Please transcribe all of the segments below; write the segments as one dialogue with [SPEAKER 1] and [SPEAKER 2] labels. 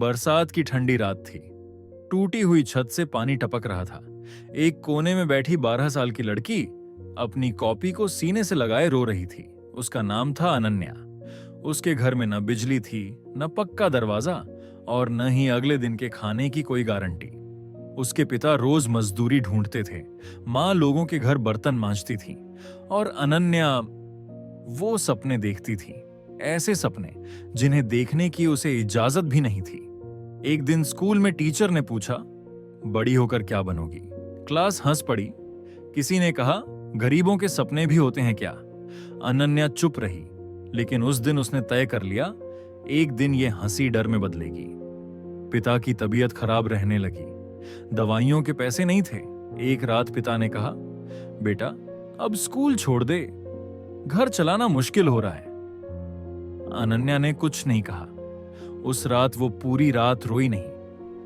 [SPEAKER 1] बरसात की ठंडी रात थी। टूटी हुई छत से पानी टपक रहा था। एक कोने में बैठी 12 साल की लड़की अपनी कॉपी को सीने से लगाए रो रही थी। उसका नाम था अनन्या। उसके घर में न बिजली थी, न पक्का दरवाजा और न ही अगले दिन के खाने की कोई गारंटी। उसके पिता रोज मजदूरी ढूंढते थे, माँ लोगों के घर बर्तन मांजती थी और अनन्या वो सपने देखती थी, ऐसे सपने जिन्हें देखने की उसे इजाजत भी नहीं थी। एक दिन स्कूल में टीचर ने पूछा, बड़ी होकर क्या बनोगी? क्लास हंस पड़ी। किसी ने कहा, गरीबों के सपने भी होते हैं क्या? अनन्या चुप रही, लेकिन उस दिन उसने तय कर लिया, एक दिन ये हंसी डर में बदलेगी। पिता की तबीयत खराब रहने लगी। दवाइयों के पैसे नहीं थे। एक रात पिता ने कहा, बेटा अब स्कूल छोड़ दे, घर चलाना मुश्किल हो रहा है। अनन्या ने कुछ नहीं कहा। उस रात वो पूरी रात रोई नहीं,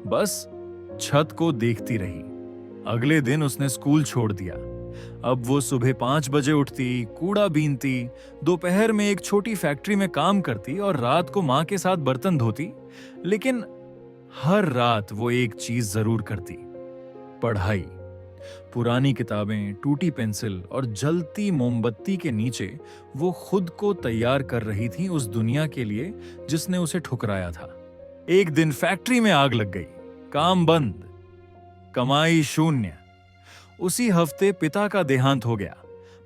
[SPEAKER 1] बस छत को देखती रही। अगले दिन उसने स्कूल छोड़ दिया। अब वो सुबह 5 बजे उठती, कूड़ा बीनती, दोपहर में एक छोटी फैक्ट्री में काम करती और रात को मां के साथ बर्तन धोती। लेकिन हर रात वो एक चीज जरूर करती, पढ़ाई। पुरानी किताबें, टूटी पेंसिल और जलती मोमबत्ती के नीचे वो खुद को तैयार कर रही थी उस दुनिया के लिए जिसने उसे ठुकराया था। एक दिन फैक्ट्री में आग लग गई, काम बंद, कमाई शून्य। उसी हफ्ते पिता का देहांत हो गया,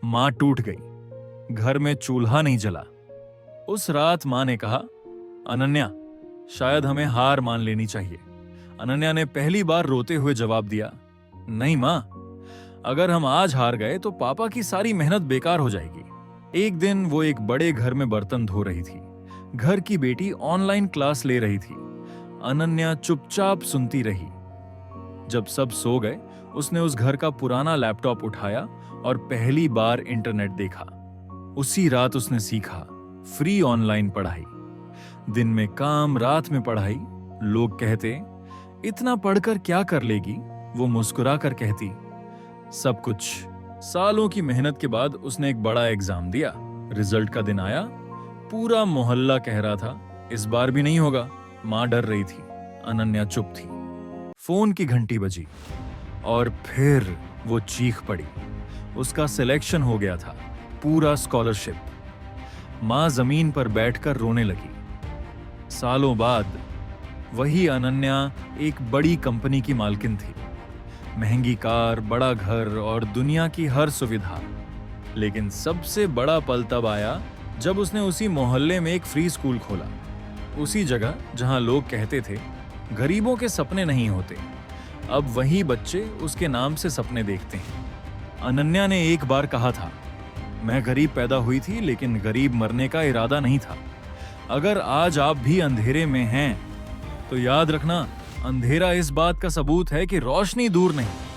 [SPEAKER 1] मां टूट गई, घर में चूल्हा नहीं जला। उस रात मां ने कहा, अनन्या शायद हमें हार मान लेनी चाहिए। अनन्या ने पहली बार रोते हुए जवाब दिया, नहीं मां, अगर हम आज हार गए तो पापा की सारी मेहनत बेकार हो जाएगी। एक दिन वो एक बड़े घर में बर्तन धो रही थी। घर की बेटी ऑनलाइन क्लास ले रही थी। अनन्या चुपचाप सुनती रही। जब सब सो गए, उसने उस घर का पुराना लैपटॉप उठाया और पहली बार इंटरनेट देखा। उसी रात उसने सीखा, फ्री ऑनलाइन पढ़ाई। दिन में काम, रात में पढ़ाई। लोग कहते, इतना पढ़कर क्या कर लेगी? वो मुस्कुरा कर कहती, सब कुछ। सालों की मेहनत के बाद उसने एक बड़ा एग्जाम दिया। रिजल्ट का दिन आया, पूरा मोहल्ला कह रहा था, इस बार भी नहीं होगा। मां डर रही थी, अनन्या चुप थी। फोन की घंटी बजी और फिर वो चीख पड़ी। उसका सिलेक्शन हो गया था, पूरा स्कॉलरशिप। मां जमीन पर बैठकर रोने लगी। सालों बाद वही अनन्या एक बड़ी कंपनी की मालकिन थी। महंगी कार, बड़ा घर और दुनिया की हर सुविधा। लेकिन सबसे बड़ा पल तब आया जब उसने उसी मोहल्ले में एक फ्री स्कूल खोला। उसी जगह जहां लोग कहते थे, गरीबों के सपने नहीं होते, अब वही बच्चे उसके नाम से सपने देखते हैं। अनन्या ने एक बार कहा था, मैं गरीब पैदा हुई थी, लेकिन गरीब मरने का इरादा नहीं था। अगर आज आप भी अंधेरे में हैं, तो याद रखना, अंधेरा इस बात का सबूत है कि रोशनी दूर नहीं।